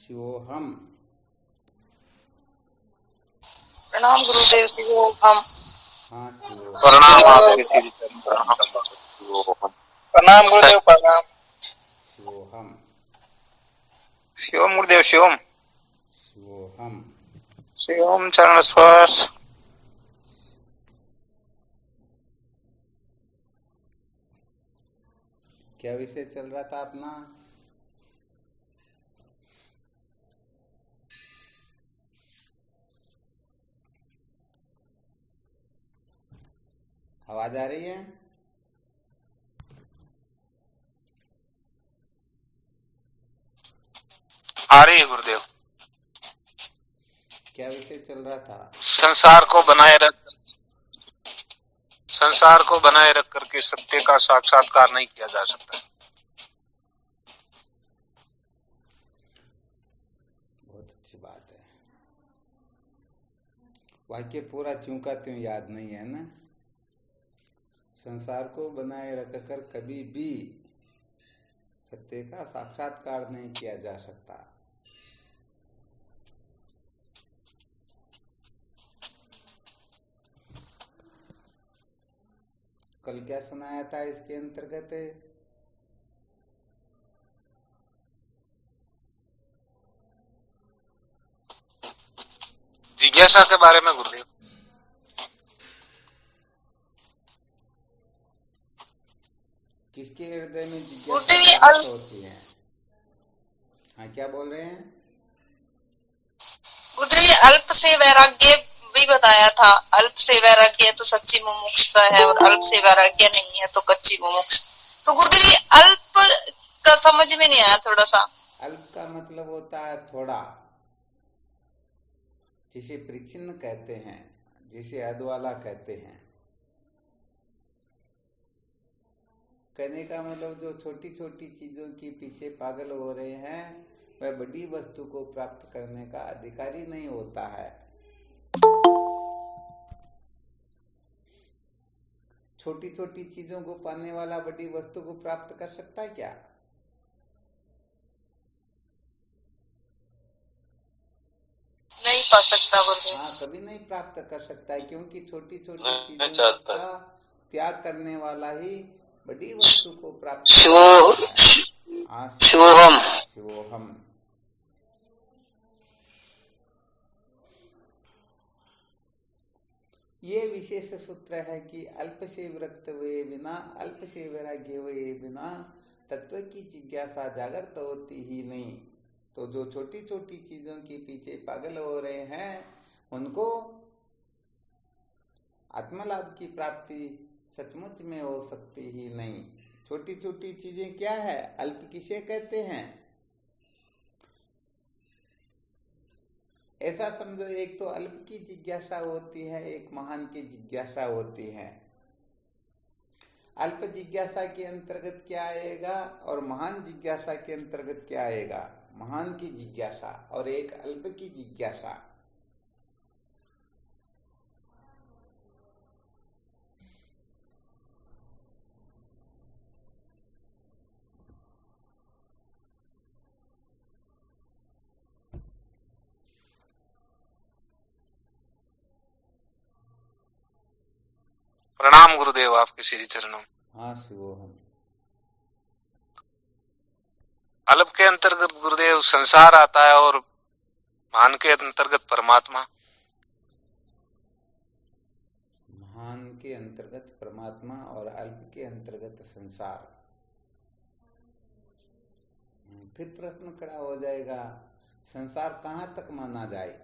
शिवोहम। प्रणाम गुरुदेव। शिवोहम। हाँ शिवोहम। प्रणाम आपके श्री चरण प्रणाम। प्रणाम गुरुदेव। प्रणाम। शिवोहम। शिवम गुरुदेव। शिवम। शिवोहम। शिवम चरण स्पर्श। क्या विषय चल रहा था अपना? आवाज आ रही है? आ रही है गुरुदेव। क्या विषय चल रहा था? संसार को बनाए रख करके सत्य का साक्षात्कार नहीं किया जा सकता। बहुत अच्छी बात है। वाक्य पूरा त्यों का त्यों याद नहीं है ना। संसार को बनाए रखकर कभी भी सत्य का साक्षात्कार नहीं किया जा सकता। कल क्या सुनाया था इसके अंतर्गत? जिज्ञासा के बारे में गुरुदेव। किसके हृदय में जिज्ञासा होती है? हाँ, क्या बोल रहे हैं? गुरुदेव अल्प से वैराग्य भी बताया था। अल्प से वैराग्य तो सच्ची मुमुक्षुता है और अल्प से वैराग्य नहीं है तो कच्ची मुमुक्ष। तो गुरुदेव अल्प का समझ में नहीं आया थोड़ा सा। अल्प का मतलब होता है थोड़ा, जिसे परिच्छिन्न कहते हैं, जिसे अधवाला कहते हैं। कहने का मतलब जो छोटी छोटी चीजों के पीछे पागल हो रहे हैं वह बड़ी वस्तु को प्राप्त करने का अधिकारी नहीं होता है। छोटी छोटी चीजों को पाने वाला बड़ी वस्तु को प्राप्त कर सकता है क्या? नहीं पा सकता गुरुदेव। हाँ, कभी नहीं प्राप्त कर सकता है, क्योंकि छोटी छोटी चीजों का त्याग करने वाला ही बड़ी वस्तु को प्राप्त करता है। शिवोहम। शिवोहम। ये विशेष सूत्र है कि अल्प से विरक्त हुए बिना, अल्प से वैराग्य हुए बिना तत्व की जिज्ञासा जागृत होती ही नहीं। तो जो छोटी छोटी चीजों के पीछे पागल हो रहे हैं उनको आत्मलाभ की प्राप्ति सचमुच में हो सकती ही नहीं। छोटी छोटी चीजें क्या है? अल्प किसे कहते हैं? ऐसा समझो, एक तो अल्प की जिज्ञासा होती है, एक महान की जिज्ञासा होती है। अल्प जिज्ञासा के अंतर्गत क्या आएगा और महान जिज्ञासा के अंतर्गत क्या आएगा? महान की जिज्ञासा और एक अल्प की जिज्ञासा। प्रणाम गुरुदेव आपके श्री चरणों। हाँ शिवोहम। अल्प के अंतर्गत गुरुदेव संसार आता है और महान के अंतर्गत परमात्मा। महान के अंतर्गत परमात्मा और अल्प के अंतर्गत संसार। फिर प्रश्न खड़ा हो जाएगा, संसार कहां तक माना जाए?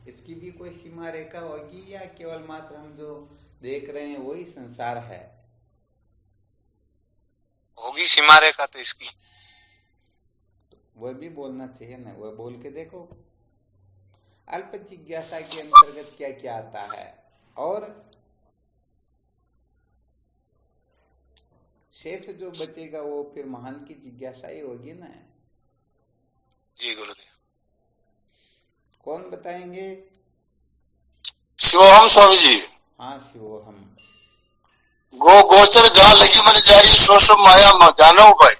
इसकी भी कोई सीमा रेखा होगी या केवल मात्र हम जो देख रहे हैं वही संसार है? होगी सीमा रेखा तो इसकी। वह भी बोलना चाहिए ना, वह बोल के देखो। अल्प जिज्ञासा के अंतर्गत क्या क्या आता है और शेष जो बचेगा वो फिर महान की जिज्ञासा ही होगी ना। जी गुरुदेव। कौन बताएंगे? शिवोहम स्वामी जी। हाँ शिवोहम। गो गोचर जहाँ लगी मन जाई सो सब माया जानो भाई।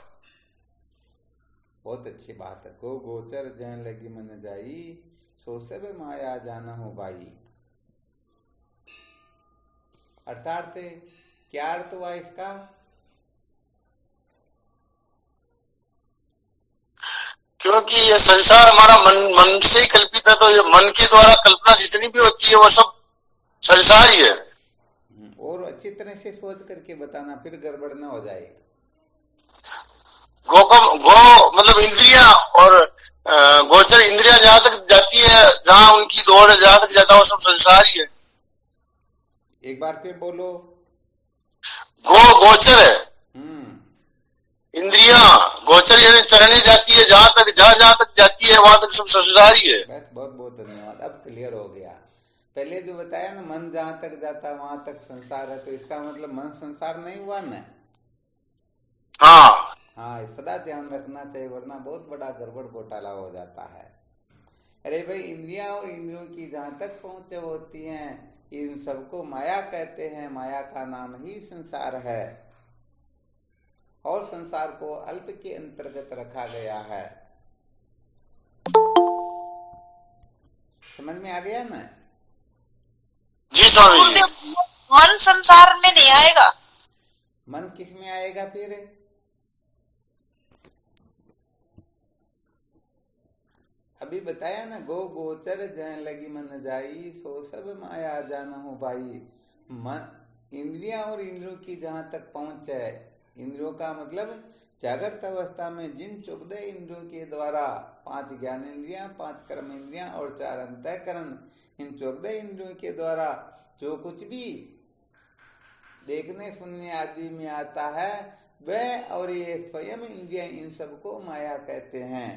बहुत अच्छी बात है। गो गोचर जहाँ लगी मन जाई सो सब माया जाना हो बाई। अर्थात क्या अर्थ हुआ इसका? क्योंकि ये संसार हमारा मन से ही कल्पित है, तो ये मन के द्वारा कल्पना जितनी भी होती है वो सब संसार ही है। और अच्छी तरह से सोच करके बताना, फिर गड़बड़ ना हो जाए। गो मतलब इंद्रियां, और गोचर इंद्रियां जहां तक जाती है, जहां उनकी दौड़ जहां तक जाता है वो सब संसार ही है। एक बार फिर बोलो। गो गोचर है, इंद्रियां गोचर यानी चरणे जाती है, जहां तक जाती है वहां तक सब संसार ही है। बस बहुत बहुत धन्यवाद, अब क्लियर हो गया। पहले जो बताया ना, मन जहां तक जाता है वहां तक संसार है, तो इसका मतलब मन संसार नहीं हुआ ना? हाँ, सदा ध्यान रखना चाहिए, वरना बहुत बड़ा गड़बड़ घोटाला हो जाता है। अरे भाई, इंद्रियां और इंद्रियों की जहां तक पहुंच होती हैं, इन सबको माया कहते हैं। माया का नाम ही संसार है, और संसार को अल्प के अंतर्गत रखा गया है। समझ में आ गया ना? जी स्वामी जी। मन संसार में नहीं आएगा। मन किस में आएगा फिर? अभी बताया ना, गो गोचर जहाँ लगी मन जाई सो सब माया जाना हो भाई। मन, इंद्रियां और इंद्रियों की जहां तक पहुंच है, इंद्रियों का मतलब जागृत अवस्था में जिन 14 इंद्रियों के द्वारा 5 ज्ञान इंद्रियां, 5 कर्म इंद्रियां और 4 अंतःकरण, इन 14 इंद्रियों के द्वारा जो कुछ भी देखने सुनने आदि में आता है, वह और ये स्वयं इंद्रियां, इन सबको माया कहते हैं।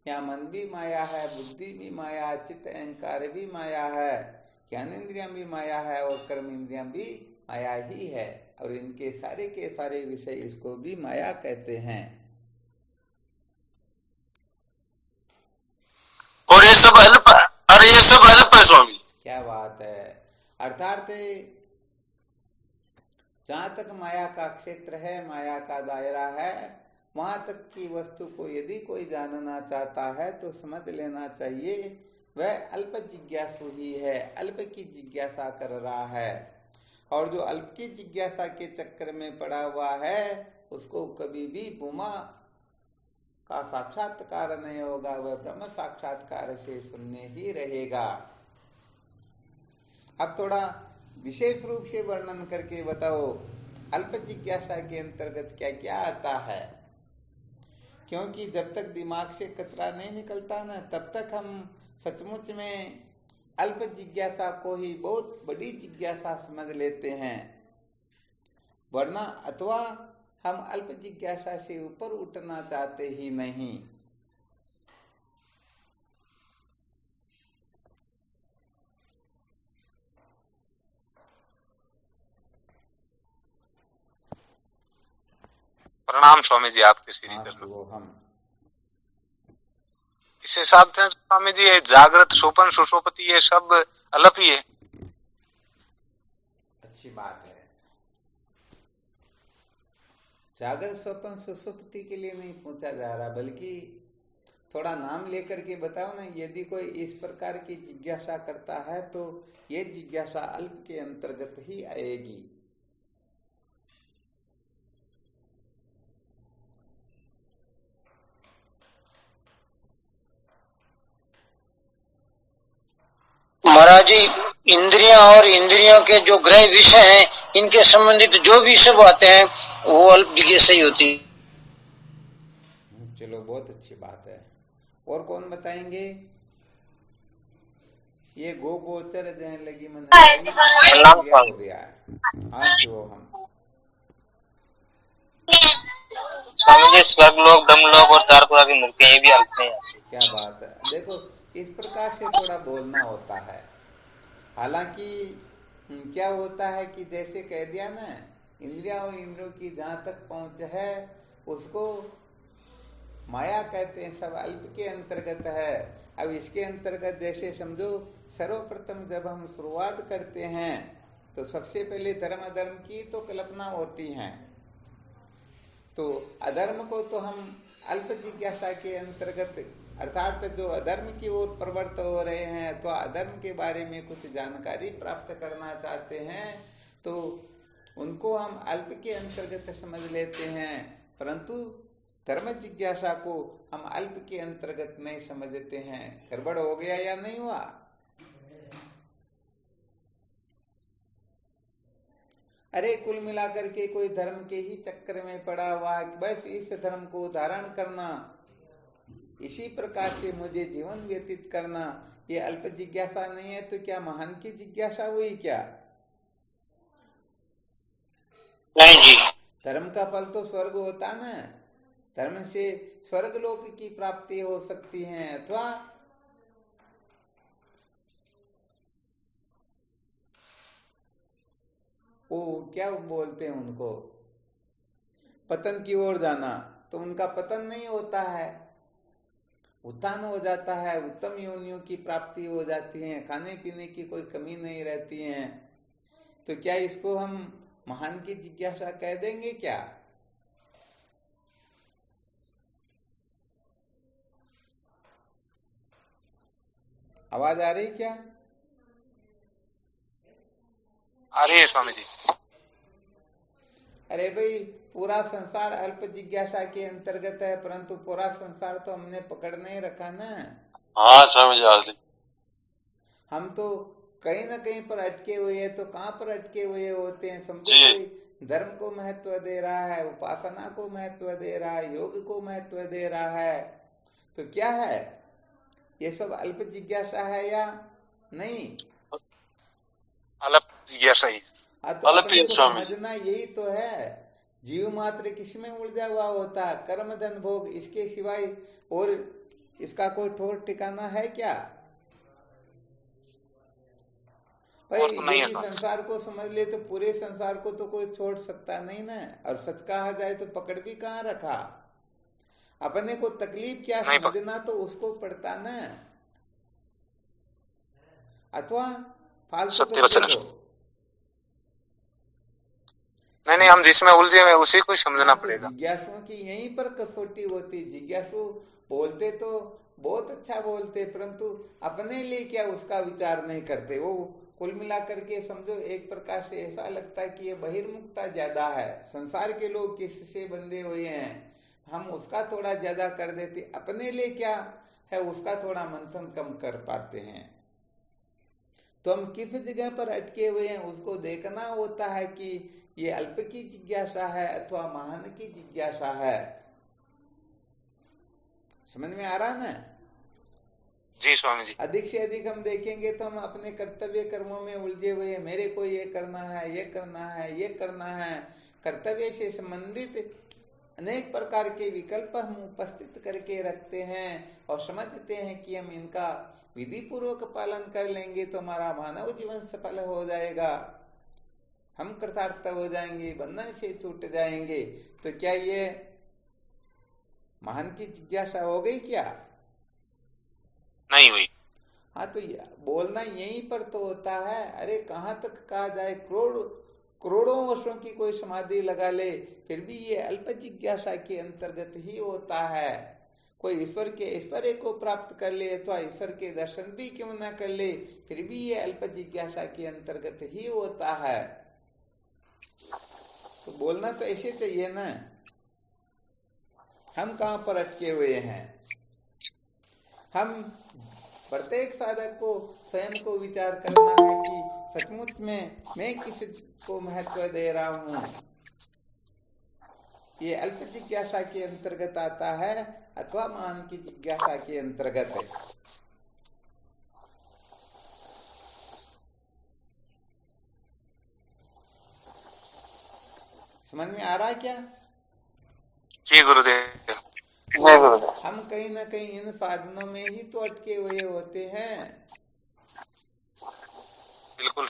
यहाँ मन भी माया है, बुद्धि भी माया, चित्त अहंकार भी माया है, ज्ञान इंद्रियां भी माया है, और कर्म इंद्रियां भी माया ही है, और इनके सारे के सारे विषय इसको भी माया कहते हैं। और ये सब अल्प, अरे ये सब अल्प है स्वामी। क्या बात है। अर्थात जहां तक माया का क्षेत्र है, माया का दायरा है, वहां तक की वस्तु को यदि कोई जानना चाहता है तो समझ लेना चाहिए वह अल्प जिज्ञासु ही है, अल्प की जिज्ञासा कर रहा है। और जो अल्प की जिज्ञासा के चक्कर में पड़ा हुआ है, उसको कभी भी बुमा का साक्षात्कार नहीं होगा, वह ब्रह्म साक्षात्कार से शून्य ही रहेगा। अब थोड़ा विशेष रूप से वर्णन करके बताओ, अल्प जिज्ञासा के अंतर्गत क्या क्या आता है? क्योंकि जब तक दिमाग से कचरा नहीं निकलता ना, तब तक हम सचमुच में अल्प जिज्ञासा को ही बहुत बड़ी जिज्ञासा समझ लेते हैं, वरना अथवा हम अल्प जिज्ञासा से ऊपर उठना चाहते ही नहीं। प्रणाम स्वामी जी, आपके श्री चरणों। हम इस हिसाब से स्वामी जी, ये जागृत स्वप्न सुषुप्ति ये सब अल्प ही है। अच्छी बात है। जागृत स्वप्न सुषुप्ति के लिए नहीं पूछा जा रहा, बल्कि थोड़ा नाम लेकर के बताओ ना। यदि कोई इस प्रकार की जिज्ञासा करता है तो ये जिज्ञासा अल्प के अंतर्गत ही आएगी। महाराज जी, इंद्रियां और इंद्रियों के जो ग्रह विषय हैं, इनके संबंधित जो भी सब आते हैं वो अल्प जिज्ञासा ही होती। चलो, बहुत अच्छी बात है। और कौन बताएंगे? ये गो गोचर जहाँ लगी मन हो गया है। हाँ जो हम स्वामी जी, स्वर्गलोक, ब्रह्मलोक और चारपुरा की मूर्तियां, ये भी अल्प नहीं आती। क्या बात है। देखो, इस प्रकार से थोड़ा बोलना होता है। हालांकि क्या होता है कि जैसे कह दिया ना, इंद्रिया और इंद्रियों की जहां तक पहुंच है उसको माया कहते हैं, सब अल्प के अंतर्गत है। अब इसके अंतर्गत जैसे समझो, सर्वप्रथम जब हम शुरुआत करते हैं तो सबसे पहले धर्म अधर्म की तो कल्पना होती है। तो अधर्म को तो हम अल्प जिज्ञासा के अंतर्गत, अर्थात जो अधर्म की ओर प्रवृत्त हो रहे हैं अथवा अधर्म के बारे में कुछ जानकारी प्राप्त करना चाहते हैं, तो उनको हम अल्प के अंतर्गत समझ लेते हैं, परंतु धर्म जिज्ञासा को हम अल्प के अंतर्गत नहीं समझते हैं। गड़बड़ हो गया या नहीं हुआ? अरे कुल मिलाकर के कोई धर्म के ही चक्कर में पड़ा हुआ है कि बस इस धर्म को धारण करना, इसी प्रकार से मुझे जीवन व्यतीत करना, ये अल्प जिज्ञासा नहीं है तो क्या महान की जिज्ञासा हुई क्या? नहीं जी। धर्म का फल तो स्वर्ग होता ना, धर्म से स्वर्ग लोक की प्राप्ति हो सकती है, अथवा वो क्या बोलते हैं उनको, पतन की ओर जाना। तो उनका पतन नहीं होता है, उत्थान हो जाता है, उत्तम योनियों की प्राप्ति हो जाती है, खाने पीने की कोई कमी नहीं रहती है। तो क्या इसको हम महान की जिज्ञासा कह देंगे क्या? आवाज आ रही क्या? आ रही है स्वामी जी। अरे भाई, पूरा संसार अल्प जिज्ञासा के अंतर्गत है, परंतु पूरा संसार तो हमने पकड़ नहीं रखा ना। हाँ समझ आ रही। हम तो कहीं ना कहीं पर अटके हुए हैं। तो कहाँ पर अटके हुए होते हैं? समझो जी। कोई धर्म को महत्व दे रहा है, उपासना को महत्व दे रहा है, योग को महत्व दे रहा है, तो क्या है ये सब अल्प जिज्ञासा है या नहीं? अल्प जिज्ञासा ही। तो अपने को समझना यही तो है। जीव मात्र किसमें उलझा हुआ होता है? कर्म धन भोग, इसके सिवाय और इसका कोई ठोर ठिकाना है क्या? भाई यदि संसार को समझ ले तो पूरे संसार को तो कोई छोड़ सकता नहीं ना। और सच कहा जाए तो पकड़ भी कहाँ रखा? अपने को तकलीफ क्या समझना तो उसको पड़ता ना, अथवा फालतू तो नहीं, हम जिसमें उलझे हुए उसी को समझना पड़ेगा। जिज्ञासुओं की यहीं पर कसौटी होती। जिज्ञासु बोलते तो बहुत अच्छा बोलते, परंतु अपने लिए क्या उसका विचार नहीं करते। वो कुल मिलाकर के समझो एक प्रकार से ऐसा लगता है कि ये बहिर्मुखता ज्यादा है, संसार के लोग किससे बंधे हुए हैं, हम उसका थोड़ा ज्यादा कर देते, अपने लिए क्या है उसका थोड़ा मंथन कम कर पाते हैं। तो हम किस जगह पर अटके हुए हैं उसको देखना होता है कि ये अल्प की जिज्ञासा है अथवा महान की जिज्ञासा है। समझ में आ रहा ना? जी स्वामी जी। अधिक से अधिक हम देखेंगे तो हम अपने कर्तव्य कर्मों में उलझे हुए हैं। मेरे को ये करना है, ये करना है, ये करना है। कर्तव्य से संबंधित अनेक प्रकार के विकल्प हम उपस्थित करके रखते हैं और समझते हैं कि हम इनका विधि पूर्वक पालन कर लेंगे तो हमारा मानव जीवन सफल हो जाएगा, हम कृतार्थ हो जाएंगे, बंधन से छूट जाएंगे। तो क्या ये महान की जिज्ञासा हो गई क्या? नहीं हुई। हाँ, तो बोलना यहीं पर तो होता है। अरे कहाँ तक कहा जाए, करोड़ों वर्षों की कोई समाधि लगा ले फिर भी ये अल्प जिज्ञासा के अंतर्गत ही होता है। कोई ईश्वर के ऐश्वर्य को प्राप्त कर ले अथवा ईश्वर के दर्शन भी क्यों न कर ले फिर भी ये अल्प जिज्ञासा के अंतर्गत ही होता है। तो बोलना तो ऐसे चाहिए ना। हम कहाँ पर अटके हुए हैं? हम प्रत्येक साधक को स्वयं को विचार करना है कि सचमुच में मैं किस को महत्व दे रहा हूँ। ये अल्प जिज्ञासा के अंतर्गत आता है अथवा महान की जिज्ञासा के अंतर्गत है। समझ में आ रहा है क्या? जी गुरुदेव। हम कहीं ना कहीं इन साधनों में ही तो अटके हुए होते हैं। बिल्कुल।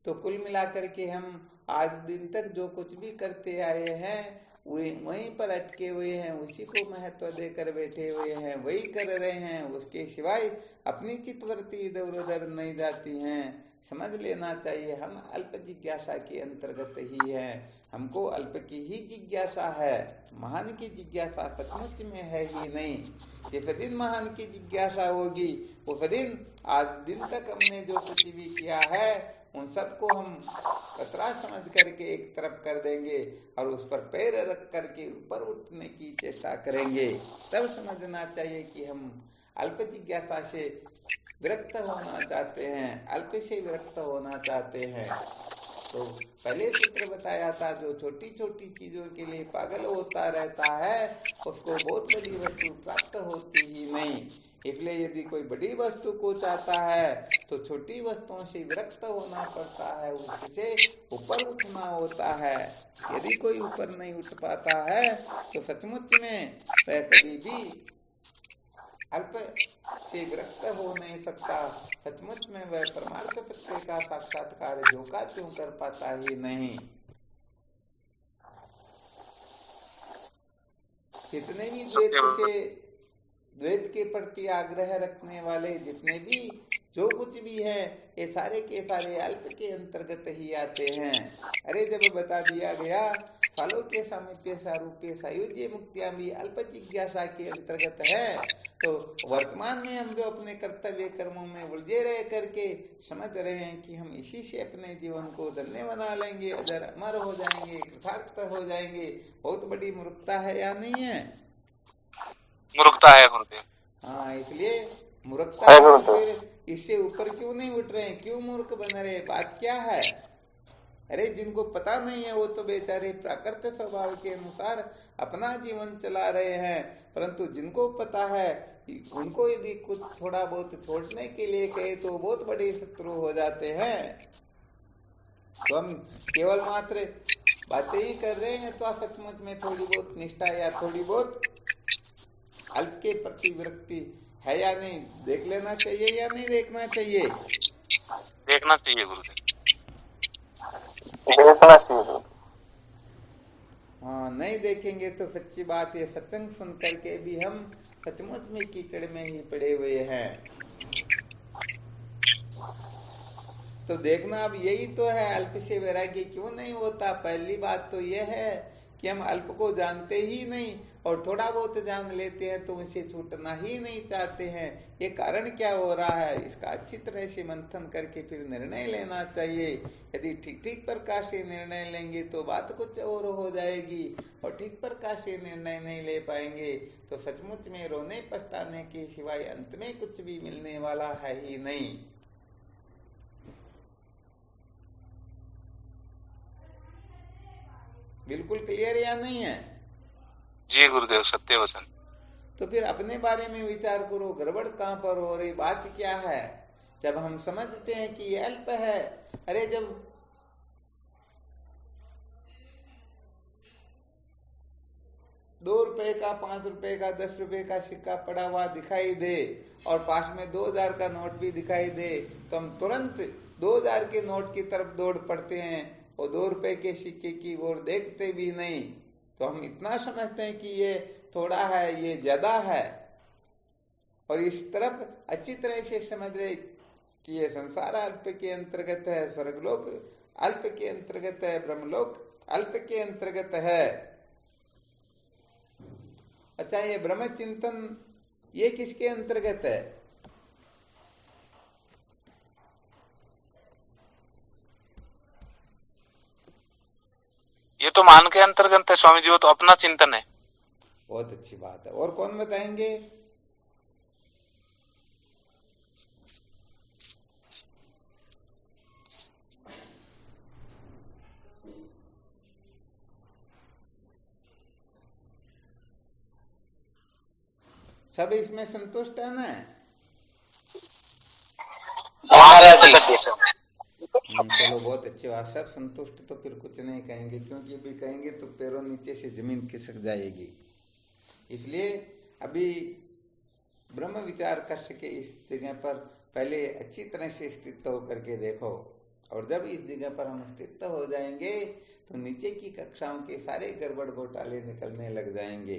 तो कुल मिलाकर के हम आज दिन तक जो कुछ भी करते आए हैं वहीं पर अटके हुए हैं, उसी को महत्व देकर बैठे हुए हैं, वही कर रहे हैं, उसके सिवाय अपनी चित्तवृत्ति इधर उधर नहीं जाती हैं। समझ लेना चाहिए हम अल्प जिज्ञासा के अंतर्गत ही हैं, हमको अल्प की ही जिज्ञासा है, महान की जिज्ञासा सचमुच में है ही नहीं। जिस दिन महान की जिज्ञासा होगी उस दिन आज दिन तक हमने जो कुछ भी किया है उन सबको हम कतरा समझ करके एक तरफ कर देंगे और उस पर पैर रख करके ऊपर उठने की चेष्टा करेंगे। तब समझना चाहिए कि हम अल्प जिज्ञासा से विरक्त होना चाहते हैं, अल्प से विरक्त होना चाहते हैं। तो पहले सूत्र बताया था, जो छोटी छोटी चीजों के लिए पागल होता रहता है उसको बहुत बड़ी वस्तु प्राप्त होती ही नहीं। इसलिए यदि कोई बड़ी वस्तु को चाहता है तो छोटी वस्तुओं से विरक्त होना पड़ता है, उससे ऊपर उठना होता है। यदि कोई ऊपर नहीं उठ पाता है तो सचमुच में वह कभी भी अल्प से विरक्त हो नहीं सकता, सचमुच में वह परमार्थ सत्य का साक्षात्कार जो का त्यों कर पाता ही नहीं। जितने भी द्वैत के प्रति आग्रह रखने वाले जितने भी जो कुछ भी है ये सारे के सारे अल्प के अंतर्गत ही आते हैं। अरे जब बता दिया गया फलों के सामीप्य सारूप्य सायुज्य मुक्तियां भी अल्प जिज्ञासा के अंतर्गत है, तो वर्तमान में हम जो अपने कर्तव्य कर्मों में उलझे रह करके समझ रहे हैं कि हम इसी से अपने जीवन को धन्य बना लेंगे, अजर अमर हो जाएंगे, कृतार्थ हो जाएंगे, बहुत बड़ी मूर्खता है या नहीं है? मूर्खता है गुरुदेव। हाँ, इसलिए मूर्खता है, तो फिर इससे ऊपर क्यों नहीं उठ रहे, क्यों मूर्ख बन रहे, बात क्या है? अरे जिनको पता नहीं है वो तो बेचारे प्राकृत स्वभाव के अनुसार अपना जीवन चला रहे हैं, परंतु जिनको पता है उनको यदि कुछ थोड़ा बहुत छोड़ने के लिए कहे तो बहुत बड़े शत्रु हो जाते हैं। तो हम केवल मात्र बातें ही कर रहे हैं, तो सचमुच में थोड़ी बहुत निष्ठा या थोड़ी बहुत अल्प के प्रति विरक्ति है या नहीं, देख लेना चाहिए या नहीं देखना चाहिए? देखना चाहिए गुरुदेव, देखना चाहिए। हाँ, नहीं देखेंगे तो सच्ची बात है, सत्संग सुन करके भी हम सचमुच में कीचड़ में ही पड़े हुए हैं। तो देखना अब यही तो है, अल्प से वैराग्य क्यों नहीं होता? पहली बात तो यह है कि हम अल्प को जानते ही नहीं, और थोड़ा बहुत जान लेते हैं तो उनसे छूटना ही नहीं चाहते हैं। ये कारण क्या हो रहा है, इसका अच्छी तरह से मंथन करके फिर निर्णय लेना चाहिए। यदि ठीक ठीक प्रकार से निर्णय लेंगे तो बात कुछ और हो जाएगी, और ठीक प्रकार से निर्णय नहीं ले पाएंगे तो सचमुच में रोने पछताने के सिवाय अंत में कुछ भी मिलने वाला है ही नहीं। बिल्कुल क्लियर या नहीं है? जी गुरुदेव, सत्य वचन। तो फिर अपने बारे में विचार करो, गड़बड़ कहां पर हो रही, बात क्या है? जब हम समझते हैं कि ये अल्प है, अरे जब ₹2 का, ₹5 का, ₹10 का सिक्का पड़ा हुआ दिखाई दे और पास में 2000 का नोट भी दिखाई दे, तो हम तुरंत 2000 के नोट की तरफ दौड़ पड़ते हैं और ₹2 के सिक्के की ओर देखते भी नहीं। तो हम इतना समझते हैं कि ये थोड़ा है, ये ज्यादा है, और इस तरफ अच्छी तरह से समझ रहे कि ये संसार अल्प के अंतर्गत है, स्वर्गलोक अल्प के अंतर्गत है, ब्रह्मलोक अल्प के अंतर्गत है। अच्छा, ये ब्रह्म चिंतन ये किसके अंतर्गत है? ये तो मान के अंतर्गत है स्वामी जी, वो तो अपना चिंतन है। बहुत अच्छी बात है। और कौन बताएंगे? सब इसमें संतुष्ट है ना? चलो बहुत अच्छी बात, सब संतुष्ट। तो फिर कुछ नहीं कहेंगे, क्योंकि अभी कहेंगे तो पैरों नीचे से जमीन खिसक जाएगी। इसलिए अभी ब्रह्म विचार कर सके इस जगह पर पहले अच्छी तरह से स्थित होकर के देखो। और जब इस जगह पर हम स्थित हो जाएंगे तो नीचे की कक्षाओं के सारे गड़बड़ घोटाले निकलने लग जाएंगे।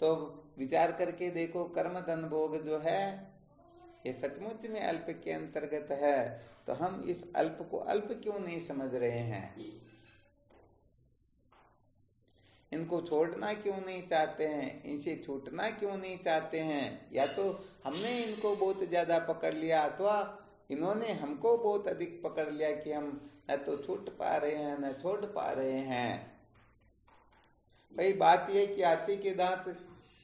तो विचार करके देखो, कर्म धन भोग जो है ये सचमुच में अल्प के अंतर्गत है, तो हम इस अल्प को अल्प क्यों नहीं समझ रहे हैं? इनको छोड़ना क्यों नहीं चाहते हैं? इनसे छूटना क्यों नहीं चाहते हैं? या तो हमने इनको बहुत ज्यादा पकड़ लिया अथवा इन्होंने हमको बहुत अधिक पकड़ लिया कि हम न तो छूट पा रहे हैं न छोड़ पा रहे हैं। भाई बात यह कि हाथी के दांत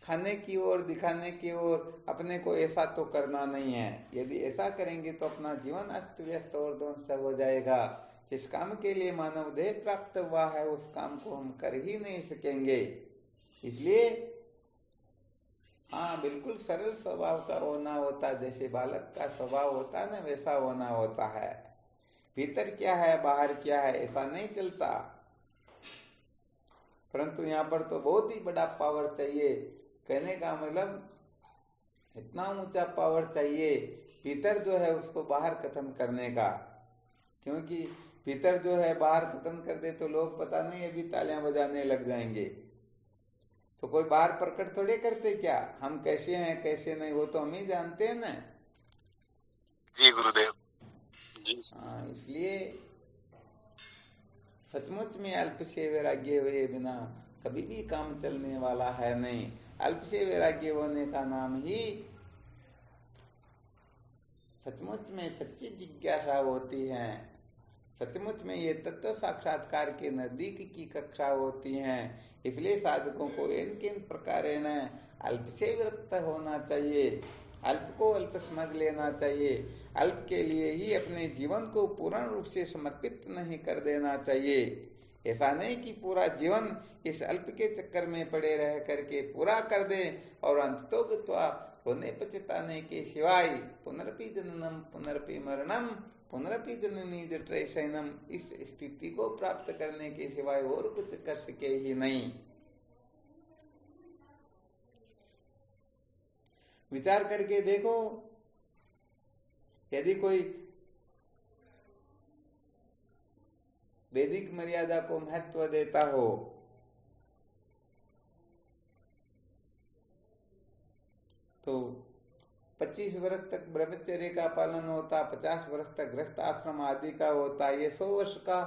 खाने की ओर, दिखाने की ओर, अपने को ऐसा तो करना नहीं है। यदि ऐसा करेंगे तो अपना जीवन अस्त व्यस्त और ध्वंस हो जाएगा। जिस काम के लिए मानव देह प्राप्त हुआ है उस काम को हम कर ही नहीं सकेंगे। इसलिए हाँ, बिल्कुल सरल स्वभाव का होना होता, जैसे बालक का स्वभाव होता है ना, वैसा होना होता है। भीतर क्या है बाहर क्या है ऐसा नहीं चलता। परंतु यहाँ पर तो बहुत ही बड़ा पावर चाहिए। कहने का मतलब इतना ऊंचा पावर चाहिए भीतर जो है उसको बाहर खत्म करने का। क्योंकि भीतर जो है बाहर खत्म कर दे तो लोग पता नहीं अभी तालियां बजाने लग जाएंगे। तो कोई बाहर प्रकट थोड़े करते क्या, हम कैसे हैं कैसे नहीं वो तो हम ही जानते हैं ना। जी गुरुदेव जी। हाँ, इसलिए सचमुच में अल्प से वैराग्य हुए बिना कभी भी काम चलने वाला है नहीं। अल्प से वैराग्य होने का नाम ही सचमुच में सच्ची जिज्ञासा होती है। सचमुच में ये तत्व साक्षात्कार के नजदीक की कक्षा होती हैं। इसलिए साधकों को इन प्रकारेण अल्प से विरक्त होना चाहिए, अल्प को अल्प समझ लेना चाहिए। अल्प के लिए ही अपने जीवन को पूर्ण रूप से समर्पित नहीं कर देना चाहिए। ऐसा नहीं कि पूरा जीवन इस अल्प के चक्कर में पड़े रह करके पूरा कर दे और अंततोगत्वा होने पछताने के सिवाय पुनरपि जननम पुनरपि मरणम पुनरपि जननी जठरे शयनम, इस स्थिति को प्राप्त करने के सिवाय और कुछ कर सके ही नहीं। विचार करके देखो, यदि कोई वैदिक मर्यादा को महत्व देता हो तो 25 वर्ष तक ब्रह्मचर्य का पालन होता, 50 वर्ष तक गृहस्थ आश्रम आदि का होता, ये 100 वर्ष का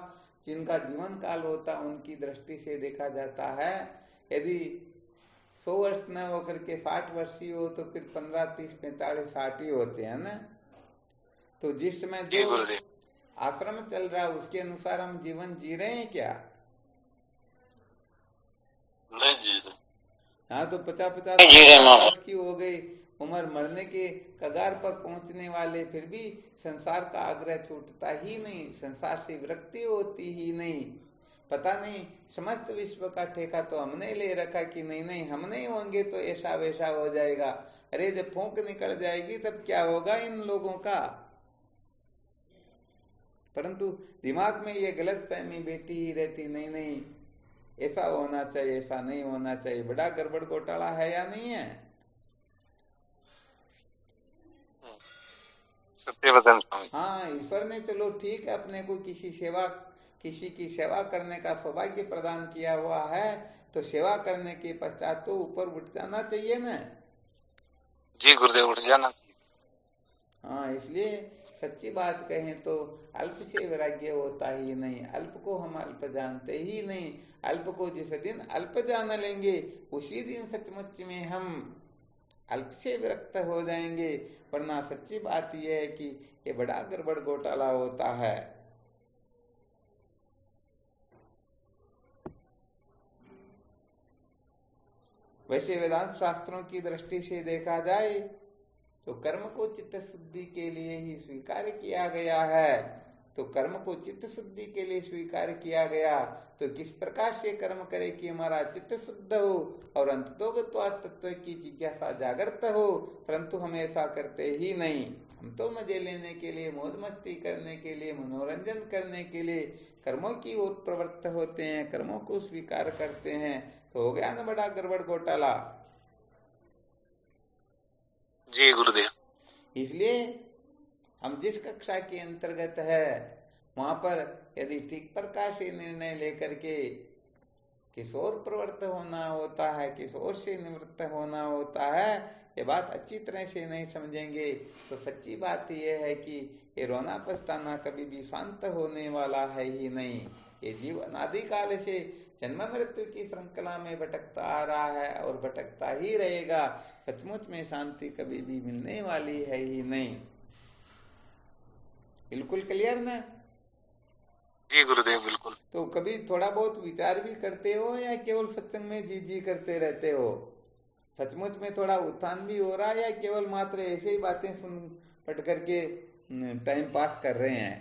जिनका जीवन काल होता उनकी दृष्टि से देखा जाता है। यदि 100 वर्ष न होकर के 60 वर्षीय हो तो फिर 15, 30, 45, 60 ही होते हैं ना। तो जिस समय जो आश्रम चल रहा है उसके अनुसार हम जीवन जी रहे हैं क्या? नहीं जी रहे। हाँ, तो 50-50 वर्ष की हो गई उम्र, मरने के कगार पर पहुंचने वाले, फिर भी संसार का आग्रह छूटता ही नहीं, संसार से विरक्ति होती ही नहीं। पता नहीं समस्त विश्व का ठेका तो हमने ले रखा कि नहीं नहीं हम नहीं होंगे तो ऐसा वैसा हो जाएगा। अरे जब फूंक निकल जाएगी तब क्या होगा इन लोगों का। परंतु दिमाग में ये गलत फहमी बैठी ही रहती, नहीं नहीं ऐसा होना चाहिए, ऐसा नहीं होना चाहिए। बड़ा गड़बड़ घोटाला है या नहीं है? सत्यवदन स्वामी। हाँ, ईश्वर ने चलो ठीक है अपने को किसी की सेवा करने का सौभाग्य प्रदान किया हुआ है, तो सेवा करने के पश्चात तो ऊपर उठ जाना चाहिए ना। जी गुरुदेव, उठ जाना। हाँ, इसलिए सच्ची बात कहें तो अल्प से वैराग्य होता ही नहीं। अल्प को हम अल्प जानते ही नहीं। अल्प को जिस दिन अल्प जान लेंगे उसी दिन सचमुच में हम अल्प से विरक्त हो जाएंगे। वरना सच्ची बात यह है कि ये बड़ा गड़बड़ घोटाला होता है। वैसे वेदांत शास्त्रों की दृष्टि से देखा जाए तो कर्म को चित्त शुद्धि के लिए ही स्वीकार किया गया है। तो कर्म को चित्त शुद्धि के लिए स्वीकार किया गया तो किस प्रकार से कर्म करे कि हमारा चित्त शुद्ध हो और अंततोगत्वा तत्व की जिज्ञासा जागृत हो। परंतु हम ऐसा करते ही नहीं। हम तो मजे लेने के लिए, मौज मस्ती करने के लिए, मनोरंजन करने के लिए कर्मों की ओर प्रवृत्त होते हैं, कर्मों को स्वीकार करते हैं। तो हो गया ना बड़ा गड़बड़ घोटाला। जी गुरुदेव। इसलिए हम जिस कक्षा के अंतर्गत है वहां पर यदि ठीक प्रकार से निर्णय लेकर के किशोर प्रवृत्त होना होता है, किशोर से निवृत्त होना होता है, ये बात अच्छी तरह से नहीं समझेंगे तो सच्ची बात यह है कि ये रोना पछताना कभी भी शांत होने वाला है ही नहीं। ये जीव अनादिकाल से जन्म मृत्यु की श्रृंखला में भटकता आ रहा है और भटकता ही रहेगा। सचमुच में शांति कभी भी मिलने वाली है ही नहीं। बिल्कुल क्लियर ना? जी गुरुदेव बिल्कुल। तो कभी थोड़ा बहुत विचार भी करते हो या केवल सत्संग में जी जी करते रहते हो? सचमुच में थोड़ा उत्थान भी हो रहा है या केवल मात्र ऐसे ही बातें सुन पढ़ करके टाइम पास कर रहे हैं?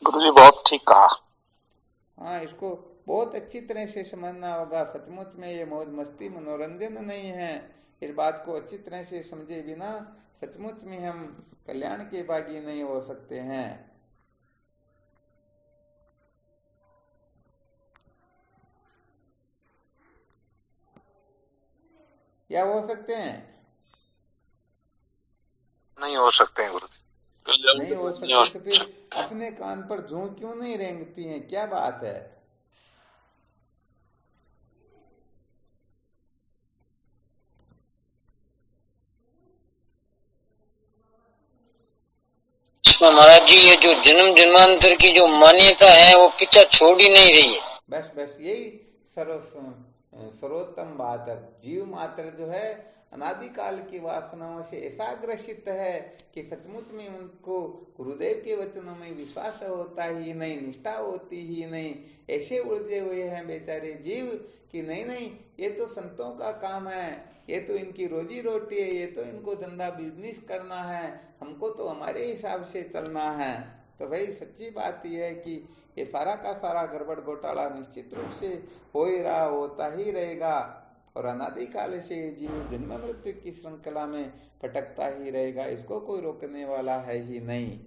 गुरुजी बहुत ठीक कहा। हाँ, इसको बहुत अच्छी तरह से समझना होगा। सचमुच में ये मौज मस्ती मनोरंजन नहीं है। इस बात को अच्छी तरह से समझे बिना सचमुच में हम कल्याण के भागी नहीं हो सकते हैं। क्या हो सकते हैं? नहीं हो सकते हैं गुरुदेव। नहीं हो सकते तो फिर अपने कान पर जूं क्यों नहीं रेंगती हैं? क्या बात है? महाराज जी, ये जो जन्म जन्मांतर की जो मान्यता है वो पीछा छोड़ ही नहीं रही है। बस बस यही सर्वोत्तम बात है। जीव मात्र जो है अनादिकाल की वासनाओं से ऐसा ग्रसित है कि सचमुच में उनको गुरुदेव के वचनों में विश्वास होता ही नहीं, निष्ठा होती ही नहीं। ऐसे उलझे हुए हैं बेचारे जीव कि नहीं नहीं, ये तो संतों का काम है, ये तो इनकी रोजी रोटी है, ये तो इनको धंधा बिजनेस करना है, हमको तो हमारे हिसाब से चलना है। तो भाई सच्ची बात यह है कि ये सारा का सारा गड़बड़ घोटाला निश्चित रूप से हो ही रहा, होता ही रहेगा और अनादिकाल से जीव जन्म मृत्यु की श्रृंखला में भटकता ही रहेगा। इसको कोई रोकने वाला है ही नहीं।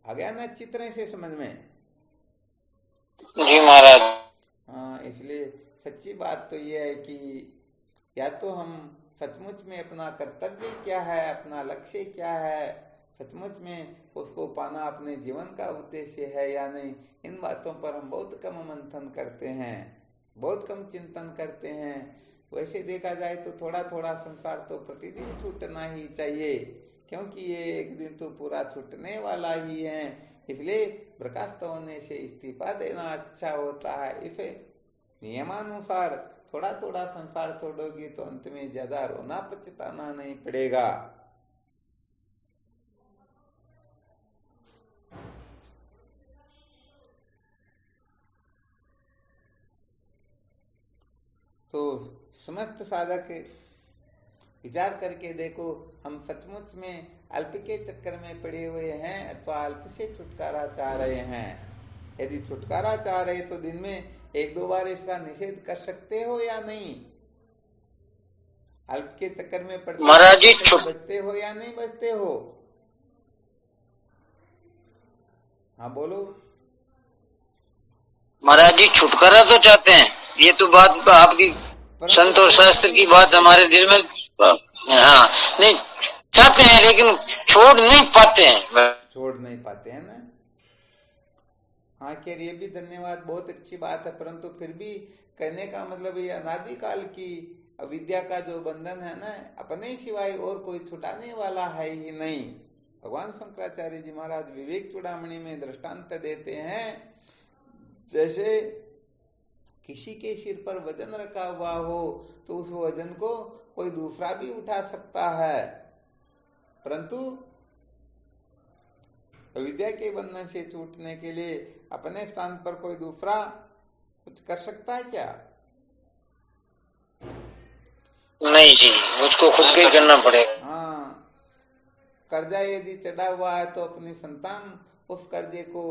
आ गया ना अच्छी तरह से समझ में? जी महाराज। हाँ, इसलिए सच्ची बात तो ये है कि या तो हम सचमुच में अपना कर्तव्य क्या है, अपना लक्ष्य क्या है, सचमुच में उसको पाना अपने जीवन का उद्देश्य है या नहीं, इन बातों पर हम बहुत कम मंथन करते हैं, बहुत कम चिंतन करते हैं। वैसे देखा जाए तो थोड़ा थोड़ा संसार तो प्रतिदिन छूटना ही चाहिए, क्योंकि ये एक दिन तो पूरा छूटने वाला ही है। इसलिए बर्खास्त होने से इस्तीफा देना अच्छा होता है। इसे नियमानुसार थोड़ा थोड़ा संसार छोड़ोगी तो अंत में ज्यादा रोना पछताना नहीं पड़ेगा। तो समस्त साधक विचार करके देखो, हम सचमुच में अल्प के चक्कर में पड़े हुए हैं अथवा अल्प से छुटकारा चाह रहे हैं। यदि छुटकारा चाह रहे तो दिन में एक दो बार इसका निषेध कर सकते हो या नहीं? अल्प के चक्कर में पड़ते महाराज जी बचते हो या नहीं बचते हो? हाँ बोलो। महाराज जी छुटकारा तो चाहते हैं, ये तो बात आपकी संत और शास्त्र की बात हमारे दिल में, हाँ नहीं चाहते हैं लेकिन छोड़ नहीं पाते हैं। छोड़ नहीं पाते हैं ना? हाँ खैर ये भी धन्यवाद, बहुत अच्छी बात है, परंतु फिर भी कहने का मतलब ये अनादिकाल की अविद्या का जो बंधन है ना, अपने सिवाय और कोई छुटाने वाला है ही नहीं। भगवान शंकराचार्य जी महाराज विवेक चूड़ामणि में दृष्टांत देते हैं, जैसे किसी के सिर पर वजन रखा हुआ हो तो उस वजन को कोई दूसरा भी उठा सकता है, परंतु अविद्या के बंधन से छूटने के लिए अपने स्थान पर कोई दूसरा कुछ कर सकता है क्या? नहीं जी, उसको खुद को ही करना पड़ेगा। हाँ, कर्जा यदि चढ़ा हुआ है तो अपनी संतान उस कर्जे को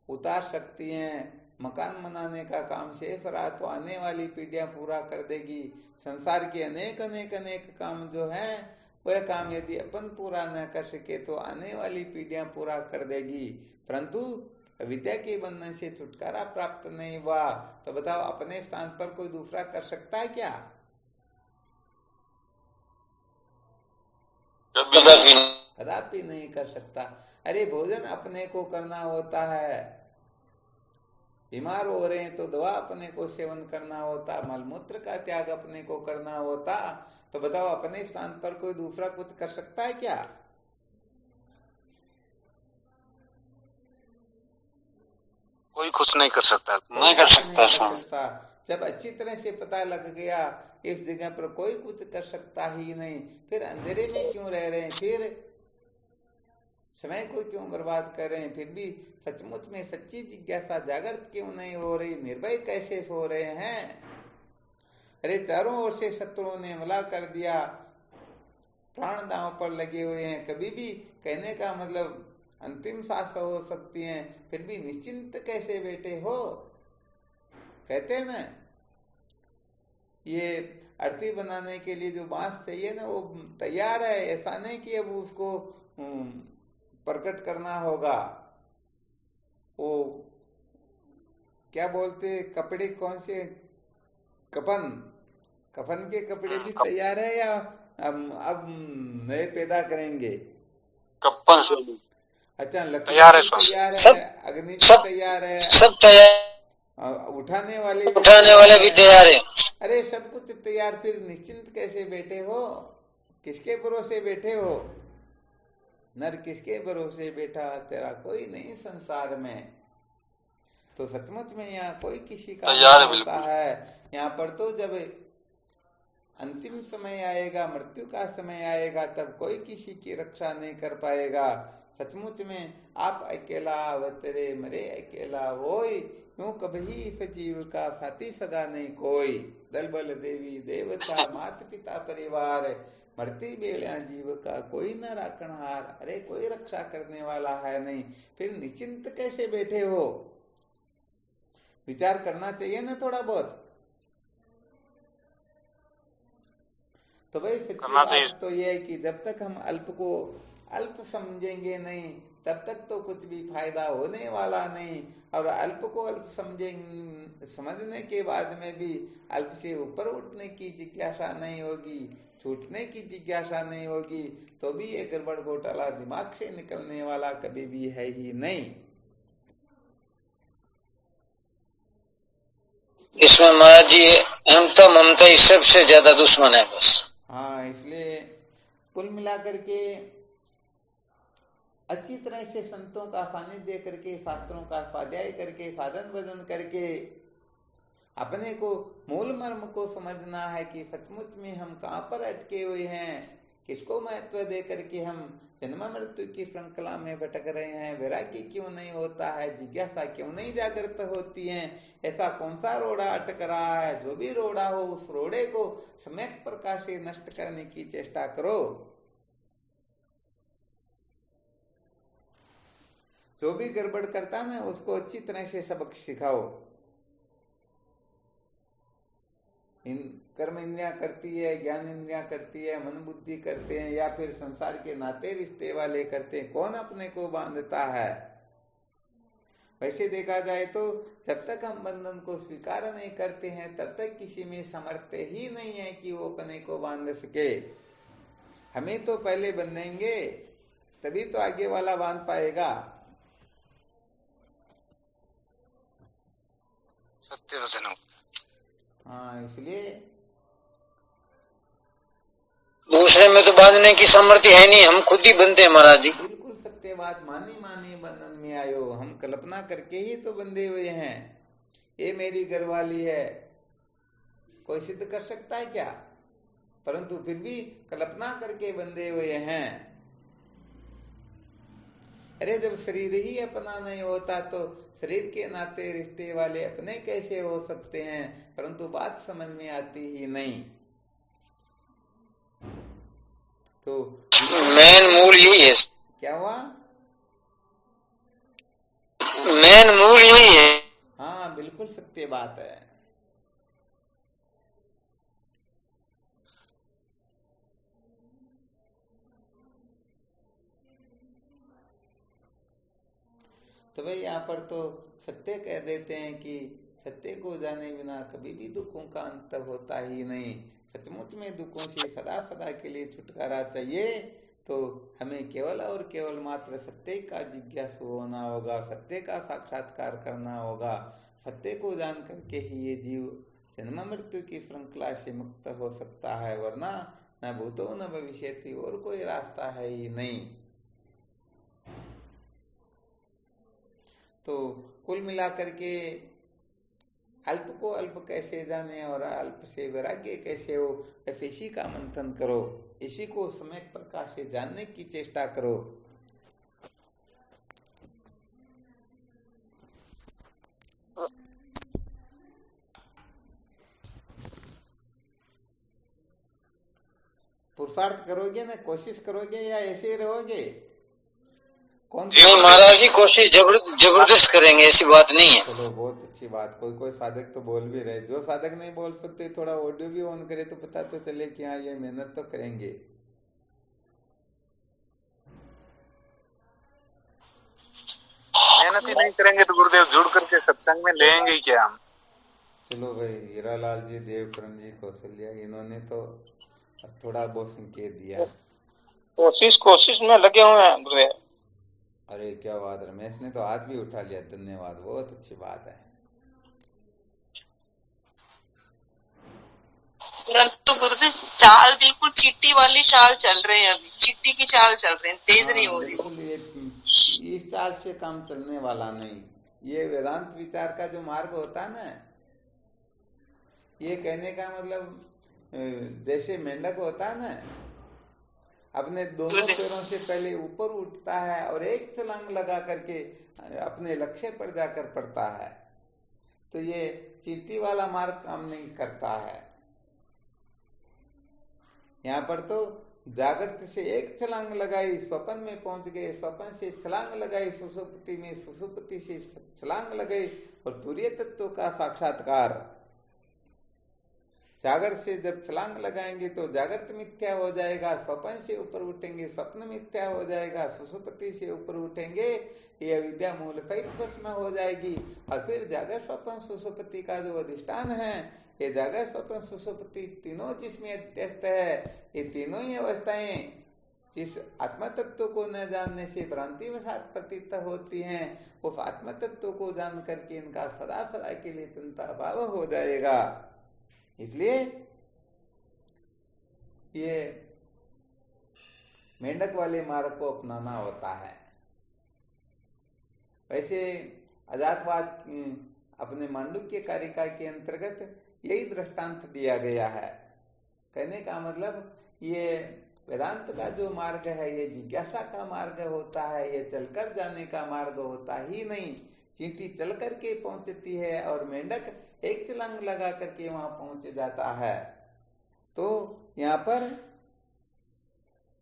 उतार सकती हैं। मकान बनाने का काम शेष रहा तो आने वाली पीढ़ियां पूरा कर देगी। संसार के अनेक अनेक अनेक काम जो है वह काम यदि अपन पूरा न कर सके तो आने वाली पीढ़ियां पूरा कर देगी। परंतु अविद्या के बंधन से छुटकारा प्राप्त नहीं हुआ, तो बताओ अपने स्थान पर कोई दूसरा कर सकता है क्या? कदापि नहीं कर सकता। अरे भोजन अपने को करना होता है, बीमार हो रहे हैं तो दवा अपने को सेवन करना होता, मलमूत्र का त्याग अपने को करना होता, तो बताओ अपने स्थान पर कोई दूसरा कुछ कर सकता है क्या? कोई कुछ नहीं कर सकता। नहीं कर सकता स्वामी। जब अच्छी तरह से पता लग गया इस जगह पर कोई कुछ कर सकता ही नहीं, फिर अंधेरे में क्यों रह रहे हैं, फिर समय को क्यों बर्बाद कर रहे हैं? फिर भी सचमुच में सच्ची जिज्ञासा जागृत क्यों नहीं हो रही? निर्भय कैसे हो रहे हैं? अरे चारों ओर से शत्रुओं ने हमला कर दिया, प्राण दांव पर लगे हुए हैं, कभी भी कहने का मतलब अंतिम सांस हो सकती है, फिर भी निश्चिंत कैसे बैठे हो? कहते हैं ना, ये आरती बनाने के लिए जो बांस चाहिए ना वो तैयार है, ऐसा नहीं कि अब उसको प्रकट करना होगा। वो क्या बोलते कपड़े, कौन से कफन के कपड़े भी तैयार है या अब नए पैदा करेंगे? कप्पन से अच्छा, लकड़ी तैयार है, तैयार सब है, अग्नि सब तैयार है, सब तैयार, उठाने वाले भी तैयार है। अरे सब कुछ तैयार, फिर निश्चिंत कैसे बैठे हो? किसके भरोसे बैठे हो? नर किसके भरोसे बैठा? तेरा कोई नहीं संसार में। तो सचमुच में यहाँ कोई किसी का तैयार है होता बिल्कुल। है। यहाँ पर तो जब अंतिम समय आएगा, मृत्यु का समय आएगा, तब कोई किसी की रक्षा नहीं कर पाएगा। सचमुच में आप अकेला अवतरे मरे अकेला वोई, यूं कभी इस जीव का साथी सगा नहीं कोई। दल बल देवी देवता मात पिता परिवार, मरती बेलिया जीव का कोई न राखणहार। अरे कोई रक्षा करने वाला है नहीं, फिर निश्चिंत कैसे बैठे हो? विचार करना चाहिए ना थोड़ा बहुत। तो भाई सच्ची बात तो ये है कि जब तक हम अल्प को अल्प समझेंगे नहीं, तब तक तो कुछ भी फायदा होने वाला नहीं। और अल्प को अल्प समझने के बाद में भी अल्प से ऊपर उठने की जिज्ञासा नहीं होगी, छूटने की जिज्ञासा नहीं होगी, तो भी ये गड़बड़ घोटाला दिमाग से निकलने वाला कभी भी है ही नहीं। इसमें महाराज जी अहमता ममता इस सबसे ज्यादा दुश्मन है बस। हाँ, इसलिए कुल मिलाकर के अच्छी तरह से संतों का सानिध्य करके, शास्त्रों का स्वाध्याय करके, साधन भजन करके अपने को मूल मर्म को समझना है कि सचमुच में हम कहाँ पर अटके हुए हैं, किसको महत्व दे करके हम जन्म मृत्यु की श्रृंखला में भटक रहे हैं, वैराग्य क्यों नहीं होता है, जिज्ञासा क्यों नहीं जागृत होती है, ऐसा कौन सा रोड़ा अटक रहा है। जो भी रोड़ा हो उस रोड़े को सम्यक प्रकार से नष्ट करने की चेष्टा करो। जो भी गड़बड़ करता ना उसको अच्छी तरह से सबक सिखाओ। कर्म इंद्रियां करती है, ज्ञान इंद्रियां करती है, मन बुद्धि करते हैं, या फिर संसार के नाते रिश्ते वाले करते हैं, कौन अपने को बांधता है? वैसे देखा जाए तो जब तक हम बंधन को स्वीकार नहीं करते हैं तब तक किसी में सामर्थ्य ही नहीं है कि वो अपने को बांध सके। हमें तो पहले बंधेंगे तभी तो आगे वाला बांध पाएगा। सत्य वचन। हाँ, इसलिए दूसरे में तो बांधने की सामर्थ्य है नहीं, हम खुद ही बनते हैं महाराज जी। बिल्कुल सत्य बात। मानी मानी बंधन में आयो, हम कल्पना करके ही तो बंधे हुए हैं। ये मेरी घरवाली है, कोई सिद्ध कर सकता है क्या? परंतु फिर भी कल्पना करके बंधे हुए हैं। अरे जब शरीर ही अपना नहीं होता तो शरीर के नाते रिश्ते वाले अपने कैसे हो सकते हैं? परंतु बात समझ में आती ही नहीं। तो मेन मूल यही है। क्या हुआ? मेन मूल यही है। हाँ, बिल्कुल सत्य बात है। तो भाई यहाँ पर तो सत्य कह देते हैं कि सत्य को जाने बिना कभी भी दुखों का अंत होता ही नहीं। सचमुच में दुखों से सदा सदा के लिए छुटकारा चाहिए तो हमें केवल और केवल मात्र सत्य का जिज्ञासु होना होगा, सत्य का साक्षात्कार करना होगा। सत्य को जान करके ही ये जीव जन्म मृत्यु की श्रृंखला से मुक्त हो सकता है, वरना न भूतो न भविष्यति और कोई रास्ता है ही नहीं। तो कुल मिलाकर के अल्प को अल्प कैसे जाने और अल्प से वैराग्य कैसे हो, बस इसी का मंथन करो, इसी को सम्यक प्रकाश से जानने की चेष्टा करो। पुरुषार्थ करोगे ना, कोशिश करोगे या ऐसे ही रहोगे? कौन नहीं महाराज जी, कोशिश जबरदस्त करेंगे, ऐसी बात नहीं है। चलो बहुत अच्छी बात। कोई साधक तो बोल भी रहे, जो साधक नहीं बोल सकते थोड़ा ऑडियो भी ऑन करे तो पता तो चले कि हाँ ये मेहनत तो करेंगे। मेहनत ही नहीं करेंगे तो गुरुदेव जुड़ करके सत्संग में लेंगे ही क्या हम। चलो भाई, हीरालाल जी, देवकरण जी, कौशल्या, इन्होंने तो थोड़ा बहुत संकेत दिया। कोशिश में लगे हुए हैं गुरुदेव। अरे क्या बात, रमेश ने तो हाथ भी उठा लिया, धन्यवाद, बहुत अच्छी बात है। परंतु गुरुदेव चाल बिल्कुल चिट्टी वाली चाल चल रहे हैं, अभी चिट्टी की चाल चल रहे हैं, तेज नहीं हो रही। बिल्कुल ये इस चाल से काम चलने वाला नहीं। ये वेदांत विचार का जो मार्ग होता है ना, ये कहने का मतलब जैसे मेंढक होता है ना, अपने दोनों पैरों से पहले ऊपर उठता है और एक छलांग लगा करके अपने लक्ष्य पर जाकर पड़ता है, तो ये चींटी वाला मार्ग काम नहीं करता है। यहाँ पर तो जागृत से एक छलांग लगाई, स्वप्न में पहुंच गए, स्वप्न से छलांग लगाई सुषुप्ति में, सुषुप्ति से छलांग लगाई और तुरीय तत्व का साक्षात्कार। जागृत से जब छलांग लगाएंगे तो जागृत मिथ्या हो जाएगा, स्वप्न से ऊपर उठेंगे स्वप्न मिथ्या हो जाएगा, सुषुप्ति से ऊपर उठेंगे ये अविद्या मूल सहित भस्म हो जाएगी। और फिर जागृत स्वप्न सुषुप्ति का जो अधिष्ठान है, ये जागृत स्वप्न सुषुप्ति तीनों जिसमें अध्यस्त है, ये तीनों ही अवस्थाएं जिस आत्म तत्व को न जानने से भ्रांति वशात प्रतीत होती हैं, उस आत्म तत्व को जान करके इनका सदा सदा के लिए चिंता भाव हो जाएगा। इसलिए ये मेंढक वाले मार्ग को अपनाना होता है। वैसे अजातवाद अपने मांडुक्य कारिका के अंतर्गत यही दृष्टांत दिया गया है। कहने का मतलब ये वेदांत का जो मार्ग है ये जिज्ञासा का मार्ग होता है, ये चलकर जाने का मार्ग होता ही नहीं। चींटी चल करके पहुंचती है और मेंढक एक छलांग लगा करके वहां पहुंच जाता है। तो यहाँ पर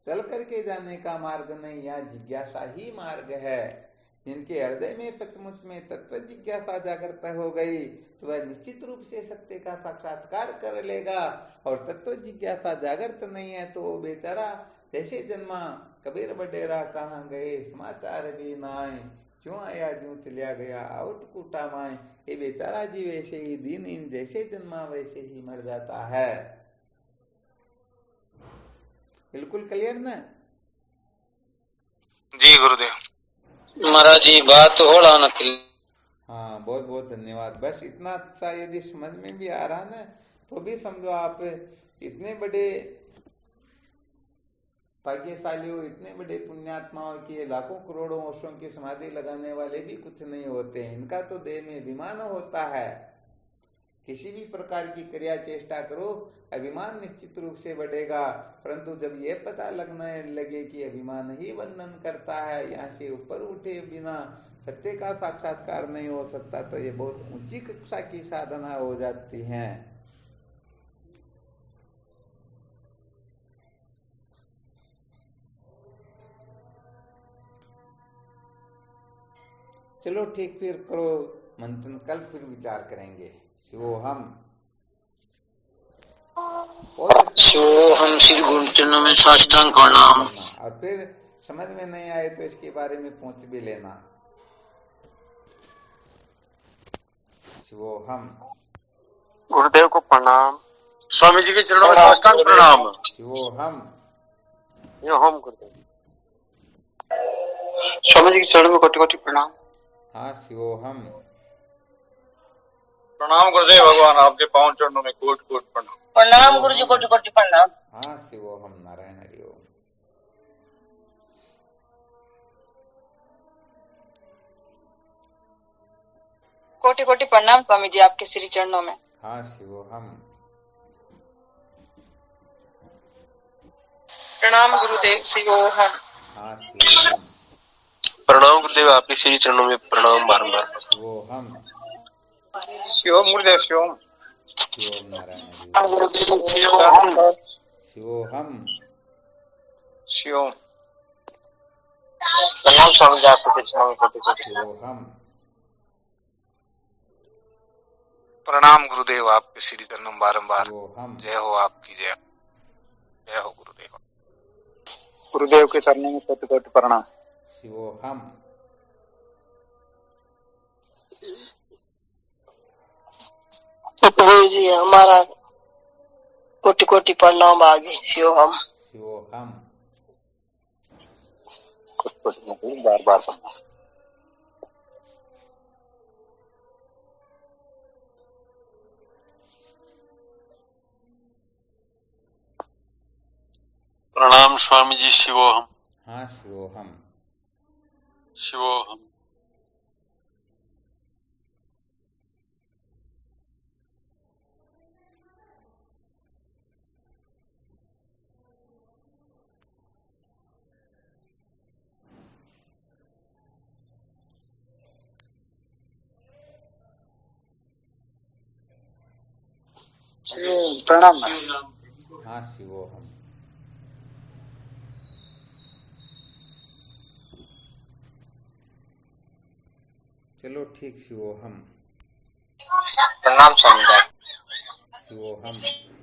चल करके जाने का मार्ग नहीं, यहाँ जिज्ञासा ही मार्ग है। जिनके हृदय में सचमुच में तत्व जिज्ञासा जागृत हो गई तो वह निश्चित रूप से सत्य का साक्षात्कार कर लेगा। और तत्व जिज्ञासा जागृत नहीं है तो वो बेचारा जैसे जन्मा कबीर बडेरा कहाँ गए समाचार भी ना आए, क्यों आया जो चलिया गया आउट कूटा माए। ये बेचारा जी वैसे ही दीनहीन जैसे जन्मा वैसे ही मर जाता है। बिल्कुल क्लियर ना? जी गुरुदेव। महाराज जी बात तो हो रहा ना। हाँ बहुत बहुत धन्यवाद। बस इतना सा यदि समझ में भी आ रहा ना तो भी समझो आप इतने बड़े भाग्यशाली हो, इतने बड़े पुण्यात्माओं की लाखों करोड़ों वर्षों की समाधि लगाने वाले भी कुछ नहीं होते। इनका तो देह में अभिमान होता है। किसी भी प्रकार की क्रिया चेष्टा करो अभिमान निश्चित रूप से बढ़ेगा, परंतु जब ये पता लगने लगे कि अभिमान ही बंधन करता है, यहाँ से ऊपर उठे बिना सत्य का साक्षात्कार नहीं हो सकता, तो ये बहुत ऊंची कक्षा की साधना हो जाती है। चलो ठीक, फिर करो मंथन, कल फिर विचार करेंगे। शिवोहम। शिवोहम श्री गुरु चरणों में साष्टांग प्रणाम। और फिर समझ में नहीं आए तो इसके बारे में पूछ भी लेना। शिवोहम। गुरुदेव को प्रणाम। स्वामी जी के चरणों में साष्टांग प्रणाम। शिवोहम। ये होम गुरुदेव। स्वामी जी के चरणों में कोटि कोटि प्रणाम। हाँ शिवोहम। प्रणाम गुरुदेव भगवान, आपके पांव चरणों में कोट कोट प्रणाम। प्रणाम गुरु जी, कोटि कोटि प्रणाम। हाँ शिवोहम। नारायण हरि ओम। कोटि कोटि प्रणाम स्वामी जी, आपके श्री चरणों में। हाँ शिवोहम। प्रणाम गुरुदेव, शिवोहम। हाँ शिवोहम। प्रणाम गुरुदेव, आपके श्री चरणों में प्रणाम बारंबार। शिवोहम। शिवम गुरुदेव, शिवम। शिवोम। नारायण हरि ओम। शिवोहम। शिवम। प्रणाम स्वामी जी, आपके श्री चरणों में कोटि कोटि। शिवोहम। प्रणाम गुरुदेव, आपके श्री चरणों बारंबार। शिवोहम। जय हो आपकी, जय जय हो गुरुदेव। गुरुदेव के चरणों में कोटि कोटि प्रणाम। शिवोहम। गुरु जी हमारा कोटि कोटि प्रणाम आगे। शिवोहम। शिवोहम। बार बार प्रणाम स्वामी जी। शिवोहम। हाँ शिवोहम। शिवोहम। प्रणाम। हाँ शिवोहम। चलो ठीक। शिवोहम। प्रणाम स्वामी जी। शिवोहम।